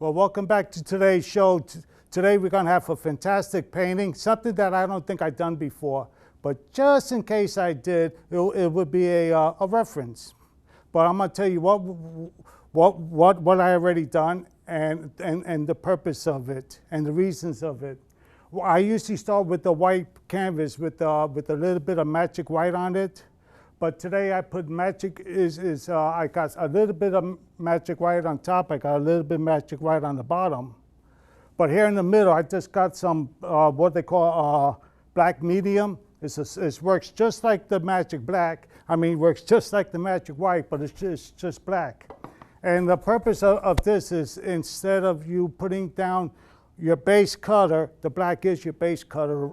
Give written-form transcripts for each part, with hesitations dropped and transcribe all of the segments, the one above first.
Well, welcome back to today's show. Today we're going to have a fantastic painting, something that I don't think I've done before. But just in case I did, it would be a reference. But I'm going to tell you what I already done and the purpose of it and the reasons of it. Well, I usually start with the white canvas with a little bit of magic white on it. But today I put magic I got a little bit of magic white on top. I got a little bit of magic white on the bottom. But here in the middle, I just got some what they call black medium. It works just like the magic black. I mean, works just like the magic white, but it's just black. And the purpose of this is instead of you putting down your base color, the black is your base color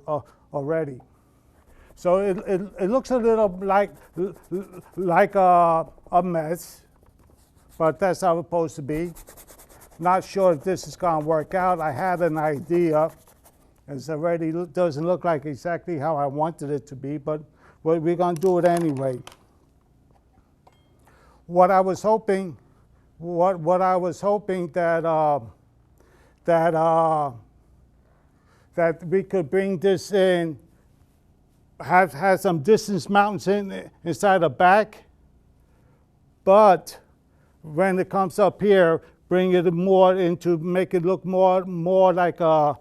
already. So it looks a little like a mess, but that's how it's supposed to be. Not sure if this is going to work out. I had an idea. It already doesn't look like exactly how I wanted it to be, but we're going to do it anyway. What I was hoping that we could bring this in. Have some distance mountains inside the back, but when it comes up here, bring it more into, make it look more like a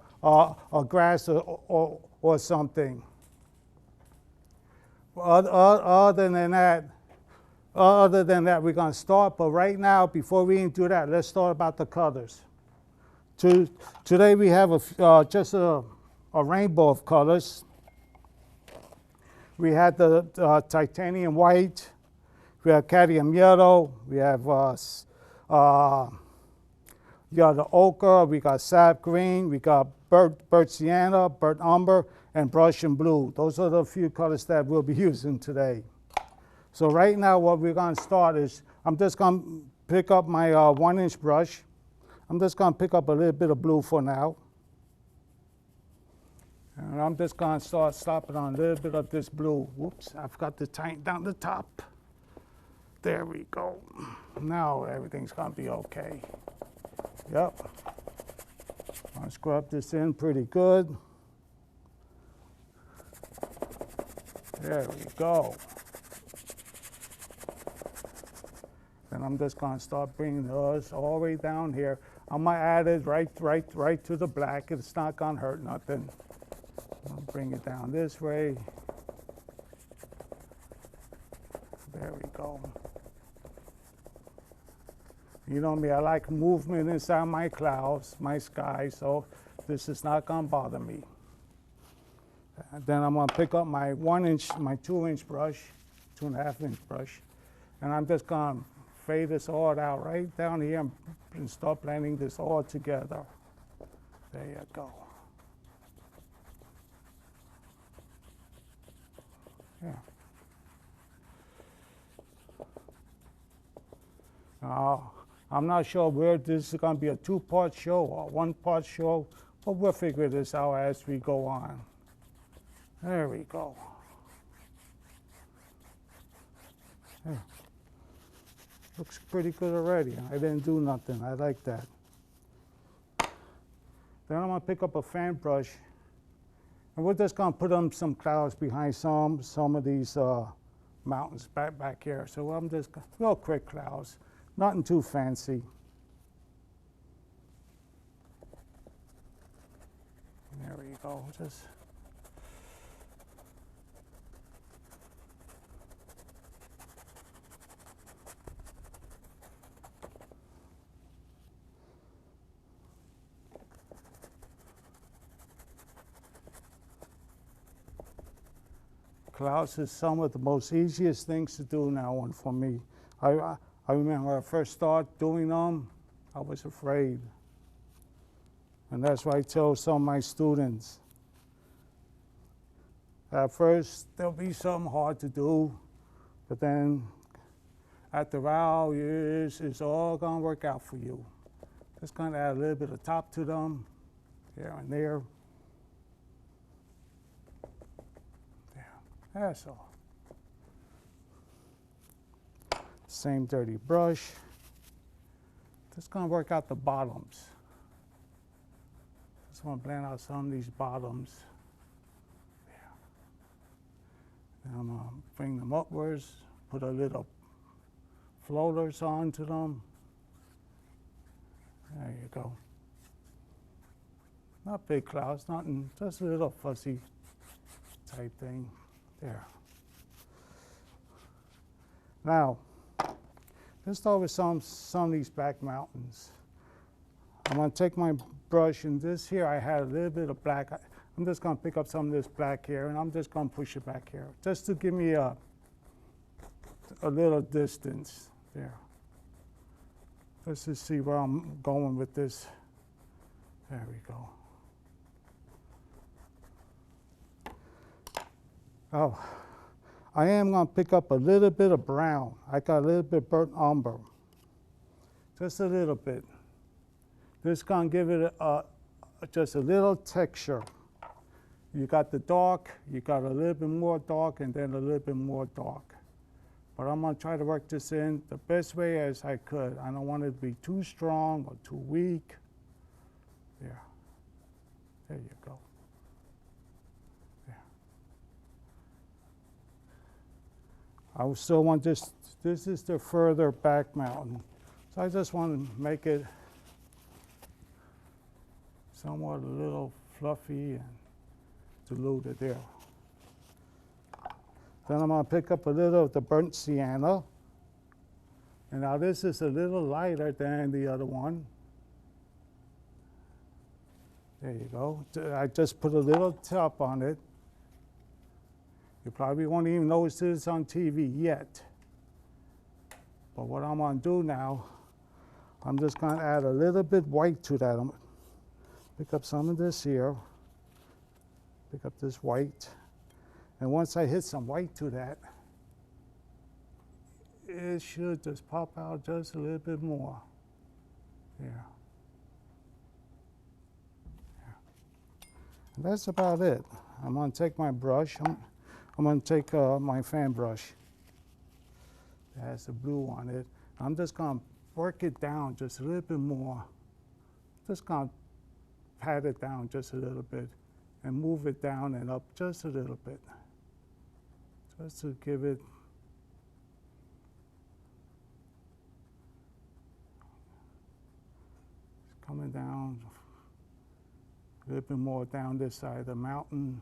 grass or something. Other than that, we're going to start. But right now, before we even do that, let's start about the colors. Today we have just a rainbow of colors. We had the titanium white, we have cadmium yellow, we have the ochre, we got sap green, we got burnt sienna, burnt umber, and Prussian blue. Those are the few colors that we'll be using today. So right now what we're going to start is, I'm just going to pick up my 1-inch brush. I'm just going to pick up a little bit of blue for now. And I'm just going to start stopping on a little bit of this blue. Whoops, I forgot to tighten down the top. There we go. Now everything's going to be okay. Yep. I'll scrub this in pretty good. There we go. And I'm just going to start bringing those all the way down here. I'm going to add it right to the black. It's not going to hurt nothing. I'll bring it down this way. There we go. You know me, I like movement inside my clouds, my sky, so this is not going to bother me. And then I'm going to pick up my 1-inch, my 2-inch brush, 2.5-inch brush, and I'm just going to fade this all out right down here and start blending this all together. There you go. Yeah. I'm not sure where this is going to be a 2-part show or 1-part show, but we'll figure this out as we go on. There we go. Yeah. Looks pretty good already. I didn't do nothing. I like that. Then I'm going to pick up a fan brush. And we're just going to put on some clouds behind some of these mountains back here. So I'm just real quick clouds, nothing too fancy. There we go. Just clouds is some of the most easiest things to do now for me. I remember when I first started doing them, I was afraid. And that's why I tell some of my students. At first, there'll be something hard to do, but then after a while, it's all going to work out for you. Just going to add a little bit of top to them, here and there. That's all. Same dirty brush. Just going to work out the bottoms. Just want to blend out some of these bottoms. There. And I'm going to bring them upwards, put a little floaters onto them. There you go. Not big clouds, nothing, just a little fuzzy type thing. There. Now, let's start with some of these back mountains. I'm going to take my brush, and this here I had a little bit of black. I'm just going to pick up some of this black here, and I'm just going to push it back here, just to give me a little distance there. Let's just see where I'm going with this. There we go. Oh, I am going to pick up a little bit of brown. I got a little bit of burnt umber, just a little bit. Just going to give it just a little texture. You got the dark, you got a little bit more dark, and then a little bit more dark. But I'm going to try to work this in the best way as I could. I don't want it to be too strong or too weak. There. There you go. There. I still want this is the further back mountain. So I just want to make it somewhat a little fluffy and diluted there. Then I'm going to pick up a little of the burnt sienna. And now this is a little lighter than the other one. There you go. I just put a little top on it. You probably won't even notice this on TV yet. But what I'm going to do now, I'm just going to add a little bit white to that. I'm pick up some of this here. Pick up this white. And once I hit some white to that, it should just pop out just a little bit more. Yeah. And that's about it. I'm going to take my brush. I'm going to take my fan brush. It has the blue on it. I'm just going to work it down just a little bit more. Just going to pat it down just a little bit and move it down and up just a little bit. Just to give it it's coming down a little bit more down this side of the mountain.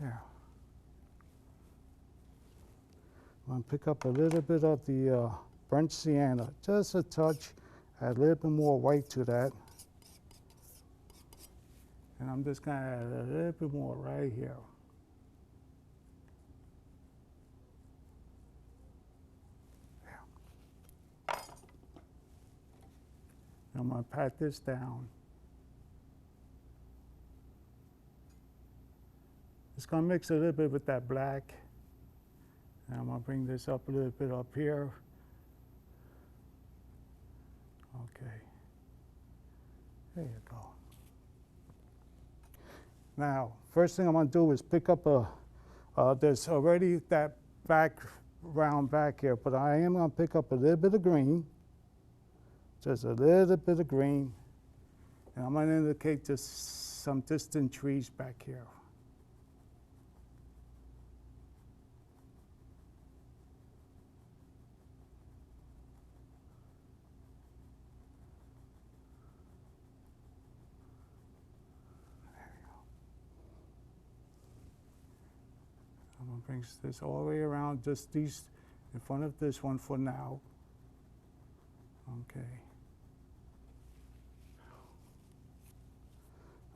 There. I'm going to pick up a little bit of the burnt sienna, just a touch, add a little bit more white to that. And I'm just going to add a little bit more right here. I'm going to pat this down. It's going to mix a little bit with that black. And I'm going to bring this up a little bit up here. Okay. There you go. Now, first thing I'm going to do is pick up there's already that background back here, but I am going to pick up a little bit of green. Just a little bit of green, and I'm going to indicate just some distant trees back here. There we go. I'm going to bring this all the way around, just these in front of this one for now. Okay.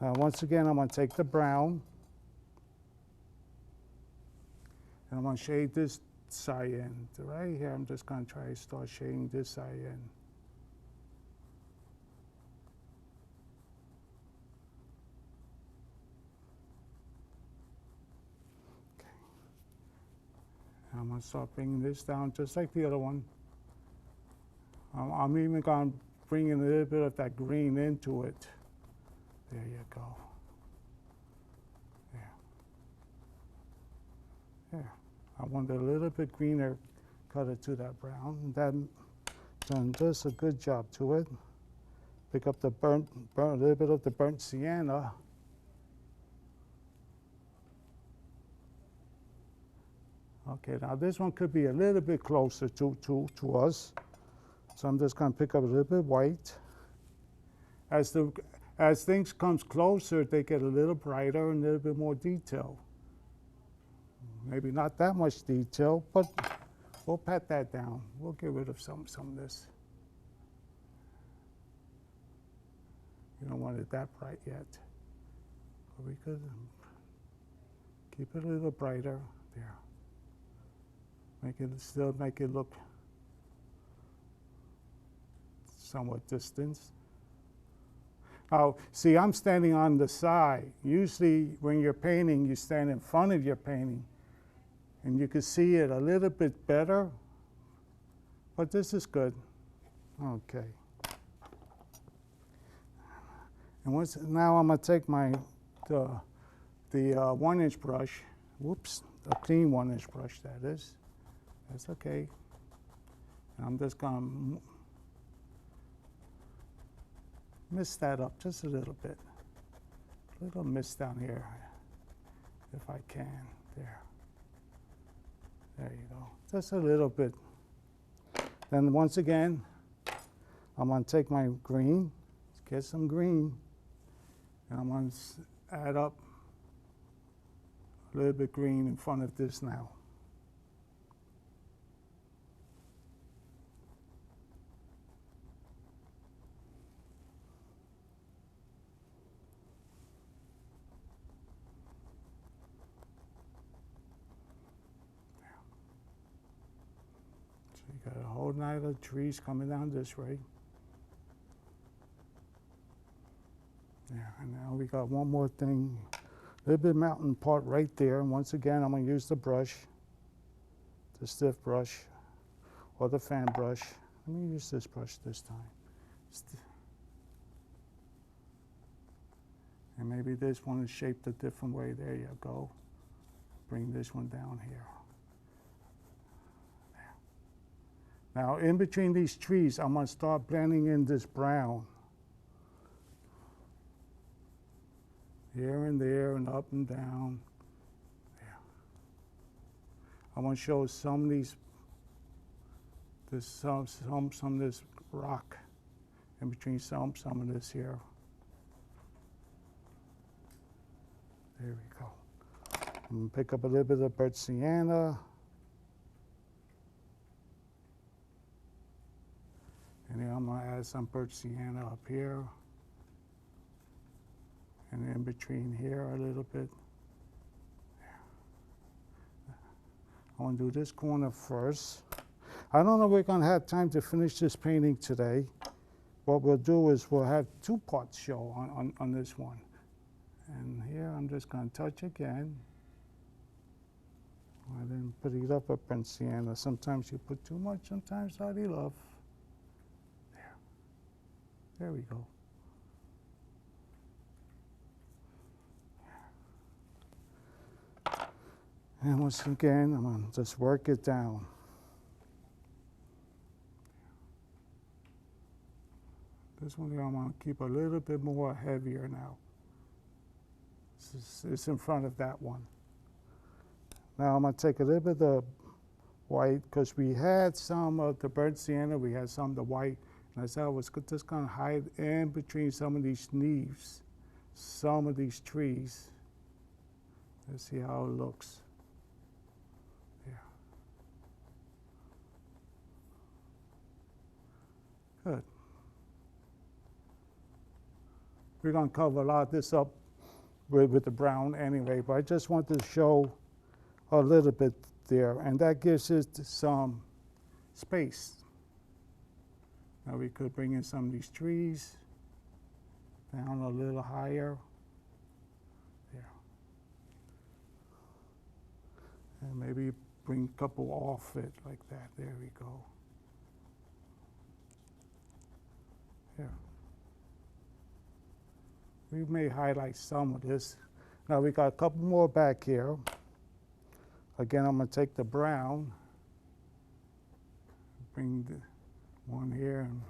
Now, once again, I'm going to take the brown, and I'm going to shade this cyan. Right here, I'm just going to try to start shading this cyan. Okay. And I'm going to start bringing this down just like the other one. I'm even going to bring in a little bit of that green into it. There you go. There. There. I want a little bit greener color to that brown. That done just a good job to it. Pick up the a little bit of the burnt sienna. Okay, now this one could be a little bit closer to us. So I'm just gonna pick up a little bit white. As things comes closer, they get a little brighter and a little bit more detail. Maybe not that much detail, but we'll pat that down. We'll get rid of some of this. You don't want it that bright yet. But we could keep it a little brighter there. Still make it look somewhat distant. Now, see, I'm standing on the side. Usually when you're painting, you stand in front of your painting and you can see it a little bit better, but this is good. Okay. And now I'm gonna take the 1-inch brush, whoops, a clean 1-inch brush that is. That's okay. And I'm just gonna mist that up just a little bit. A little mist down here, if I can, there. There you go, just a little bit. Then once again, I'm gonna take my green, get some green, and I'm gonna add up a little bit green in front of this now. Got a whole night of trees coming down this way. Yeah, and now we got one more thing, a little bit mountain part right there. And once again, I'm gonna use the brush, the stiff brush, or the fan brush. Let me use this brush this time. And maybe this one is shaped a different way. There you go. Bring this one down here. Now, in between these trees, I'm gonna start blending in this brown. Here and there and up and down. There. I want to show some of these, some of this rock in between some of this here. There we go. I'm gonna pick up a little bit of burnt sienna. And then I'm gonna add some burnt sienna up here. And in between here a little bit. I want to do this corner first. I don't know if we're gonna have time to finish this painting today. What we'll do is we'll have 2 parts show on this one. And here I'm just gonna touch again. I didn't put it up with burnt sienna. Sometimes you put too much, sometimes not enough. There we go. And once again, I'm going to just work it down. This one here I'm going to keep a little bit more heavier now. It's in front of that one. Now I'm going to take a little bit of the white, because we had some of the burnt sienna, we had some of the white. And I said I was just going to hide in between some of these leaves, some of these trees. Let's see how it looks. Yeah. Good. We're going to cover a lot of this up with the brown anyway, but I just want to show a little bit there, and that gives it some space. Now we could bring in some of these trees down a little higher. There. And maybe bring a couple off it like that. There we go. Here. We may highlight some of this. Now we got a couple more back here. Again, I'm going to take the brown, bring the one here, and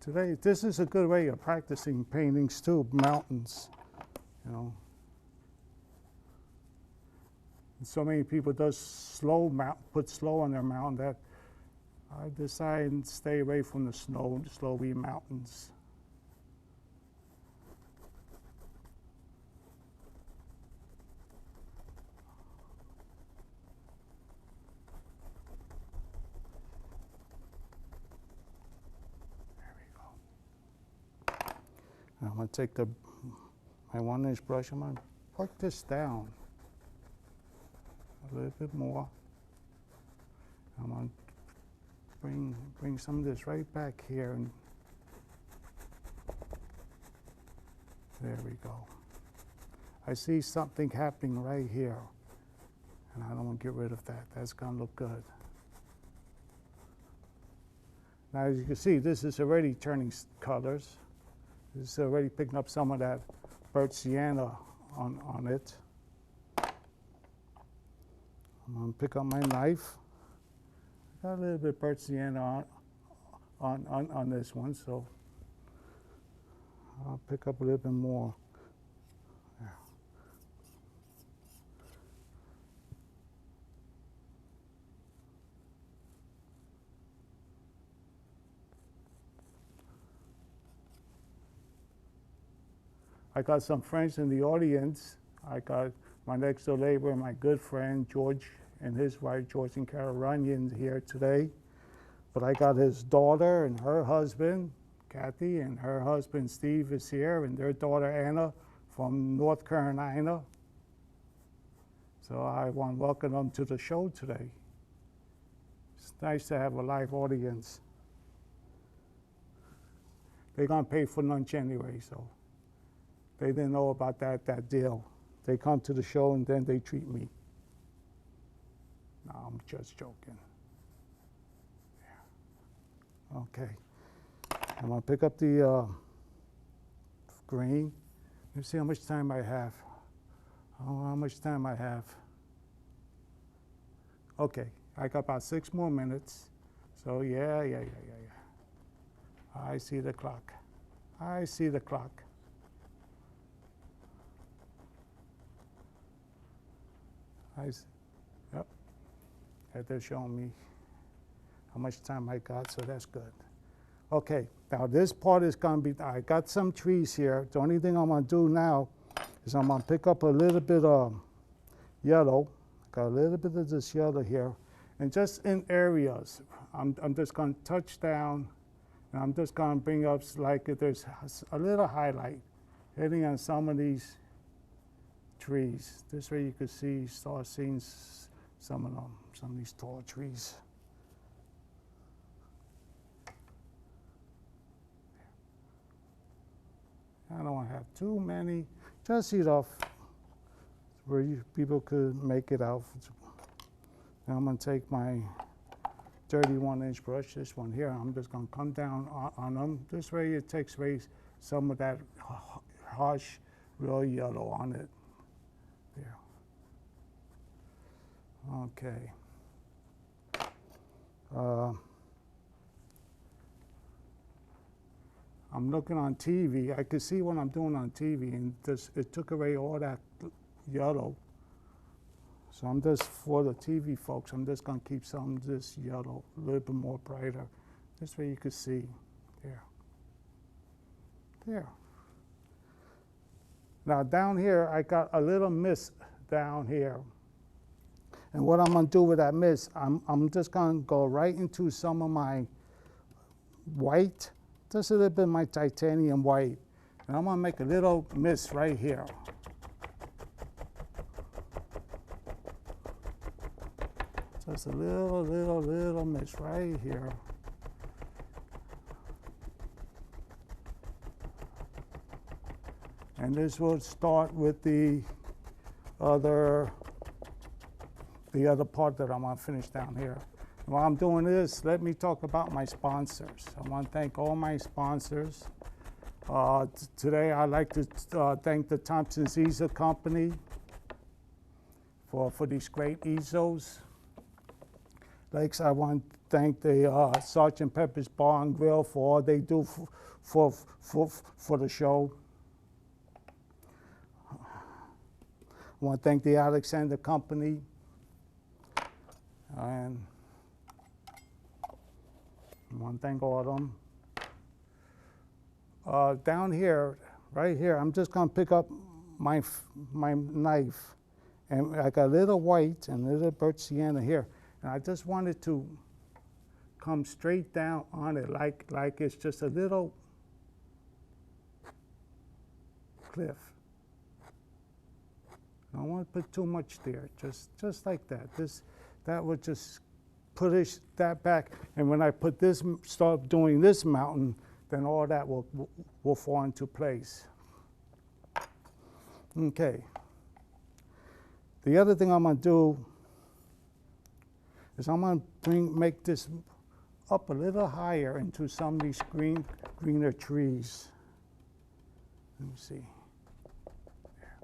Today, this is a good way of practicing paintings too, mountains, you know. And so many people put slow on their mountain that I decided to stay away from the snowy mountains. I'm going to take my 1-inch brush, I'm going to work this down a little bit more. I'm going to bring some of this right back here, and there we go. I see something happening right here, and I don't want to get rid of that. That's going to look good. Now, as you can see, this is already turning colors. It's already picking up some of that burnt sienna on it. I'm going to pick up my knife. I got a little bit of burnt sienna on this one, so I'll pick up a little bit more. There. I got some friends in the audience. I got my next door neighbor, my good friend George, and his wife George and Carol Runyon here today. But I got his daughter and her husband, Kathy, and her husband Steve is here, and their daughter Anna from North Carolina. So I want to welcome them to the show today. It's nice to have a live audience. They're going to pay for lunch anyway, so they didn't know about that deal. They come to the show and then they treat me. No, I'm just joking. Yeah. Okay. I'm going to pick up the green. Let me see how much time I have. Oh, how much time I have. Okay, I got about 6 more minutes. So yeah. I see the clock. I see the clock. Yep. They're showing me how much time I got, so that's good. Okay, now this part is going to be, I got some trees here. The only thing I'm going to do now is I'm going to pick up a little bit of yellow. Got a little bit of this yellow here. And just in areas, I'm just going to touch down, and I'm just going to bring up, like if there's a little highlight hitting on some of these trees. This way you could start seeing some of them, some of these tall trees. I don't want to have too many, just enough where people could make it out. Now I'm going to take my 31-inch brush, this one here, I'm just going to come down on them. This way it takes away some of that harsh, real yellow on it. There. Okay. I'm looking on TV. I could see what I'm doing on TV, and it took away all that yellow. So I'm just, for the TV folks, I'm just going to keep some of this yellow a little bit more brighter. This way you can see. There. There. Now down here, I got a little mist down here. And what I'm going to do with that mist, I'm just going to go right into some of my white, just a little bit of my titanium white. And I'm going to make a little mist right here. Just a little mist right here. And this will start with the other part that I'm going to finish down here. And while I'm doing this, let me talk about my sponsors. I want to thank all my sponsors. Today I'd like to thank the Thompson's Easel Company for these great easels. Lakes. I want to thank the Sergeant Pepper's Bar and Grill for all they do for the show. I want to thank the Alexander Company. And I want to thank all of them. Down here, right here, I'm just going to pick up my knife. And I got a little white and a little birch sienna here. And I just wanted to come straight down on it like it's just a little cliff. I don't want to put too much there, just like that. That would just push that back. And when I put this, start doing this mountain, then all that will fall into place. Okay. The other thing I'm going to do is I'm going to make this up a little higher into some of these greener trees. Let me see. There.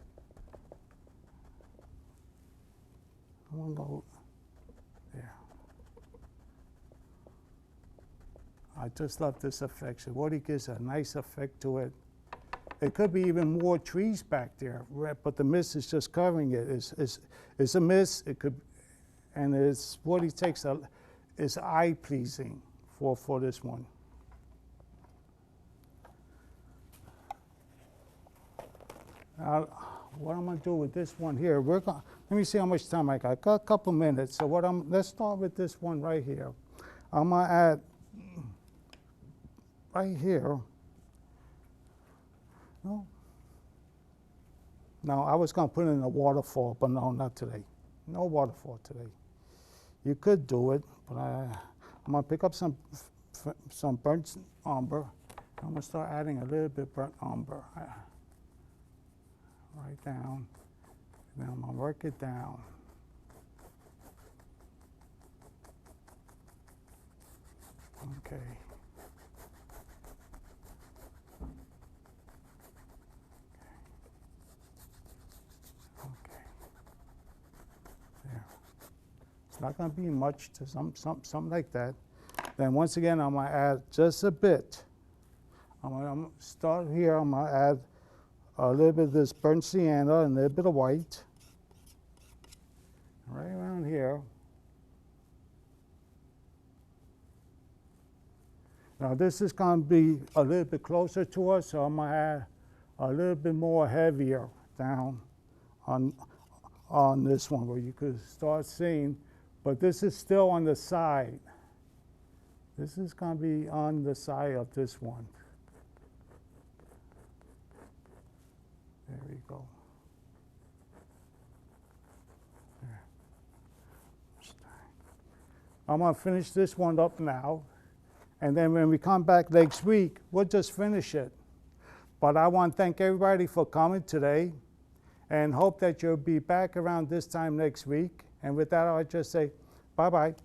I'm going to go there. I just love this effect. So what it gives a nice effect to it. It could be even more trees back there, but the mist is just covering it. It's a mist. It could, and it's what he takes. It's eye pleasing for this one. Now, what I'm going to do with this one here? Let me see how much time I got. I got a couple minutes. So let's start with this one right here. I'm going to add right here. No, I was going to put in a waterfall, but no, not today. No waterfall today. You could do it, but I'm going to pick up some burnt umber. I'm going to start adding a little bit burnt umber. Right down. Then I'm going to work it down. Okay. It's not going to be much, to something like that. Then once again, I'm going to add just a bit. I'm going to start here. I'm going to add a little bit of this burnt sienna and a little bit of white. Right around here. Now this is going to be a little bit closer to us, so I'm going to add a little bit more heavier down on this one, where you could start seeing. But this is still on the side. This is going to be on the side of this one. There we go. There. I'm going to finish this one up now. And then when we come back next week, we'll just finish it. But I want to thank everybody for coming today and hope that you'll be back around this time next week. And with that, I'll just say bye-bye.